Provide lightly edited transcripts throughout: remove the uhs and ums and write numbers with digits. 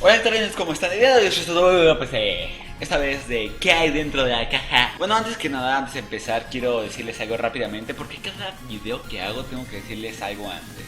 Hola terrenos, ¿cómo están? El día de hoy es todo, pues, esta vez de qué hay dentro de la caja. Bueno, antes que nada, antes de empezar, quiero decirles algo rápidamente, porque cada video que hago tengo que decirles algo antes.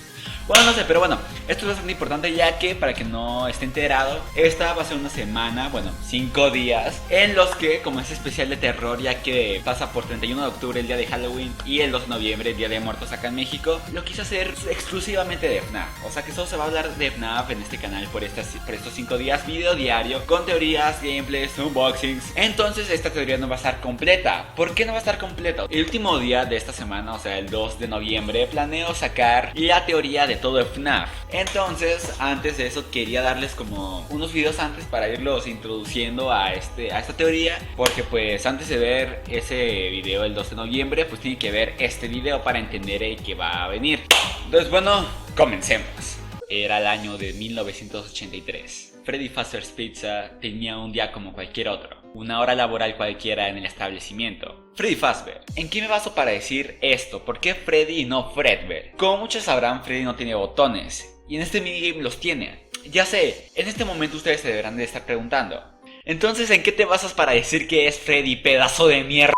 Bueno, no sé, pero bueno, esto es bastante importante, ya que para que no esté enterado, esta va a ser una semana, bueno, 5 días, en los que, como es especial de terror, ya que pasa por 31 de octubre, el día de Halloween, y el 2 de noviembre, el día de muertos acá en México, lo quise hacer exclusivamente de FNAF. O sea que solo se va a hablar de FNAF en este canal por estos 5 días, video diario, con teorías, gameplays, unboxings. Entonces esta teoría no va a estar completa. ¿Por qué no va a estar completa? El último día de esta semana, o sea el 2 de noviembre, planeo sacar la teoría de todo FNAF. Entonces, antes de eso quería darles como unos videos antes para irlos introduciendo a esta teoría, porque pues antes de ver ese video el 2 de noviembre, pues tienen que ver este video para entender el que va a venir. Entonces, bueno, comencemos. Era el año de 1983. Freddy Fazbear's Pizza tenía un día como cualquier otro, una hora laboral cualquiera en el establecimiento. Freddy Fazbear. ¿En qué me baso para decir esto? ¿Por qué Freddy y no Fredbear? Como muchos sabrán, Freddy no tiene botones, y en este minigame los tiene. Ya sé, en este momento ustedes se deberán de estar preguntando, entonces ¿en qué te basas para decir que es Freddy, pedazo de mierda?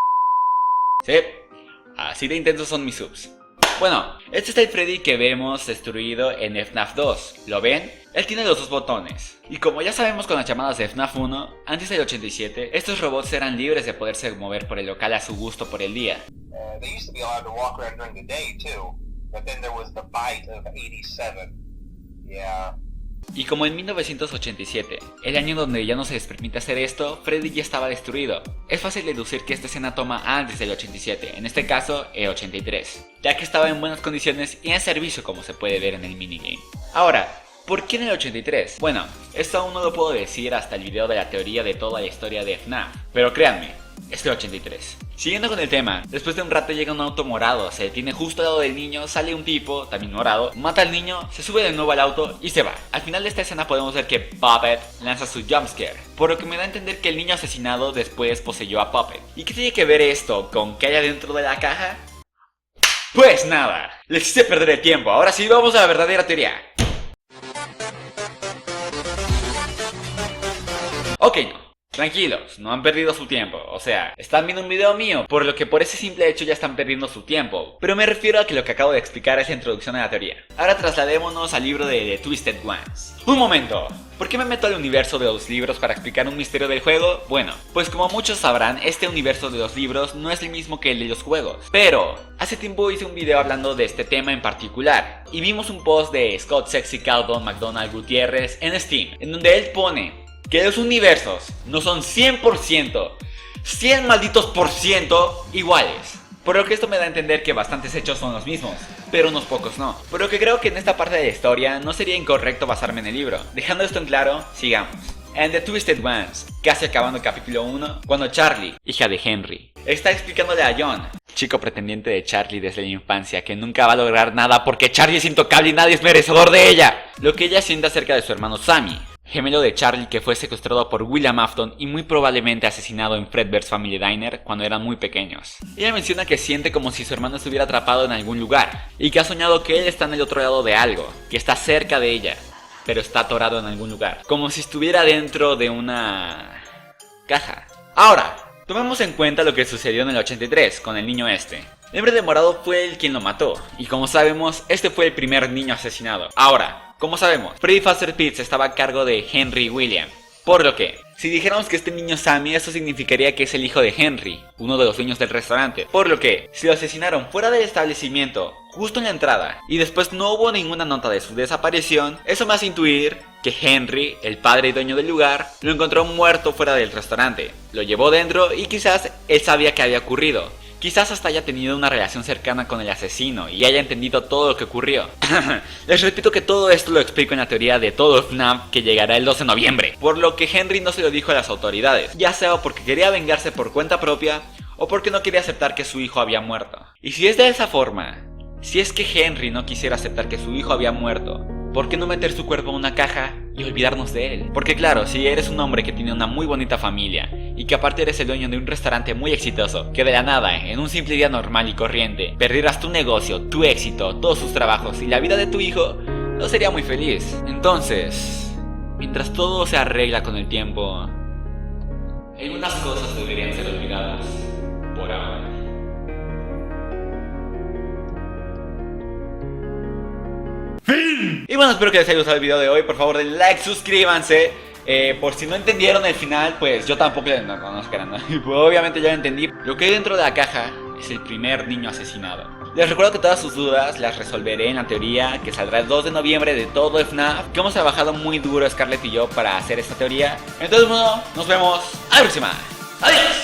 Sí, así de intensos son mis subs. Bueno, este es el Freddy que vemos destruido en FNAF 2, ¿lo ven? Él tiene los dos botones. Y como ya sabemos con las llamadas de FNAF 1, antes del 87, estos robots eran libres de poderse mover por el local a su gusto por el día. They used to be allowed to walk around during the day too, but then there was the bite of 87. Yeah. Y como en 1987, el año donde ya no se les permite hacer esto, Freddy ya estaba destruido. Es fácil deducir que esta escena toma antes del 87, en este caso el 83, ya que estaba en buenas condiciones y en servicio como se puede ver en el minigame. Ahora, ¿por qué en el 83? Bueno, esto aún no lo puedo decir hasta el video de la teoría de toda la historia de FNAF, pero créanme, es el 83. Siguiendo con el tema, después de un rato llega un auto morado, se detiene justo al lado del niño, sale un tipo, también morado, mata al niño, se sube de nuevo al auto y se va. Al final de esta escena podemos ver que Puppet lanza su jumpscare, por lo que me da a entender que el niño asesinado después poseyó a Puppet. ¿Y qué tiene que ver esto con qué hay dentro de la caja? Pues nada, les hice perder el tiempo, ahora sí vamos a la verdadera teoría. Ok, no. Tranquilos, no han perdido su tiempo, o sea, están viendo un video mío, por lo que por ese simple hecho ya están perdiendo su tiempo. Pero me refiero a que lo que acabo de explicar es la introducción a la teoría. Ahora trasladémonos al libro de The Twisted Ones. ¡Un momento! ¿Por qué me meto al universo de los libros para explicar un misterio del juego? Bueno, pues como muchos sabrán, este universo de los libros no es el mismo que el de los juegos. Pero, hace tiempo hice un video hablando de este tema en particular, y vimos un post de Scott Sexy Cow Don McDonald Gutiérrez en Steam, en donde él pone que los universos no son 100%, 100 malditos por ciento iguales. Por lo que esto me da a entender que bastantes hechos son los mismos, pero unos pocos no. Por lo que creo que en esta parte de la historia no sería incorrecto basarme en el libro. Dejando esto en claro, sigamos. En The Twisted Ones, casi acabando el capítulo 1, cuando Charlie, hija de Henry, está explicándole a John, chico pretendiente de Charlie desde la infancia, que nunca va a lograr nada porque Charlie es intocable y nadie es merecedor de ella, lo que ella siente acerca de su hermano Sammy, gemelo de Charlie, que fue secuestrado por William Afton y muy probablemente asesinado en Fredbear's Family Diner cuando eran muy pequeños. Ella menciona que siente como si su hermano estuviera atrapado en algún lugar y que ha soñado que él está en el otro lado de algo, que está cerca de ella, pero está atorado en algún lugar, como si estuviera dentro de una caja. Ahora, tomemos en cuenta lo que sucedió en el 83 con el niño este. El hombre de morado fue el quien lo mató, y como sabemos, este fue el primer niño asesinado. Ahora, como sabemos, Freddy Fazbear's Pizza estaba a cargo de Henry William, por lo que, si dijéramos que este niño Sammy, eso significaría que es el hijo de Henry, uno de los dueños del restaurante. Por lo que, si lo asesinaron fuera del establecimiento, justo en la entrada, y después no hubo ninguna nota de su desaparición, eso me hace intuir que Henry, el padre y dueño del lugar, lo encontró muerto fuera del restaurante, lo llevó dentro y quizás él sabía que había ocurrido. Quizás hasta haya tenido una relación cercana con el asesino y haya entendido todo lo que ocurrió. Les repito que todo esto lo explico en la teoría de todo FNAF que llegará el 12 de noviembre. Por lo que Henry no se lo dijo a las autoridades, ya sea porque quería vengarse por cuenta propia o porque no quería aceptar que su hijo había muerto. Y si es de esa forma, si es que Henry no quisiera aceptar que su hijo había muerto, ¿por qué no meter su cuerpo en una caja y olvidarnos de él? Porque claro, si eres un hombre que tiene una muy bonita familia y que aparte eres el dueño de un restaurante muy exitoso, que de la nada, en un simple día normal y corriente, perdieras tu negocio, tu éxito, todos sus trabajos y la vida de tu hijo, no sería muy feliz. Entonces, Mientras todo se arregla con el tiempo, algunas cosas deberían ser olvidadas por ahora. ¡Fin! Y bueno, espero que les haya gustado el video de hoy. Por favor, denle like, suscríbanse. Por si no entendieron el final, pues yo tampoco no conozcan, ¿no? Pues obviamente ya entendí. Lo que hay dentro de la caja es el primer niño asesinado. Les recuerdo que todas sus dudas las resolveré en la teoría que saldrá el 2 de noviembre de todo FNAF, que hemos trabajado muy duro Scarlett y yo para hacer esta teoría. Entonces bueno, nos vemos a la próxima. ¡Adiós!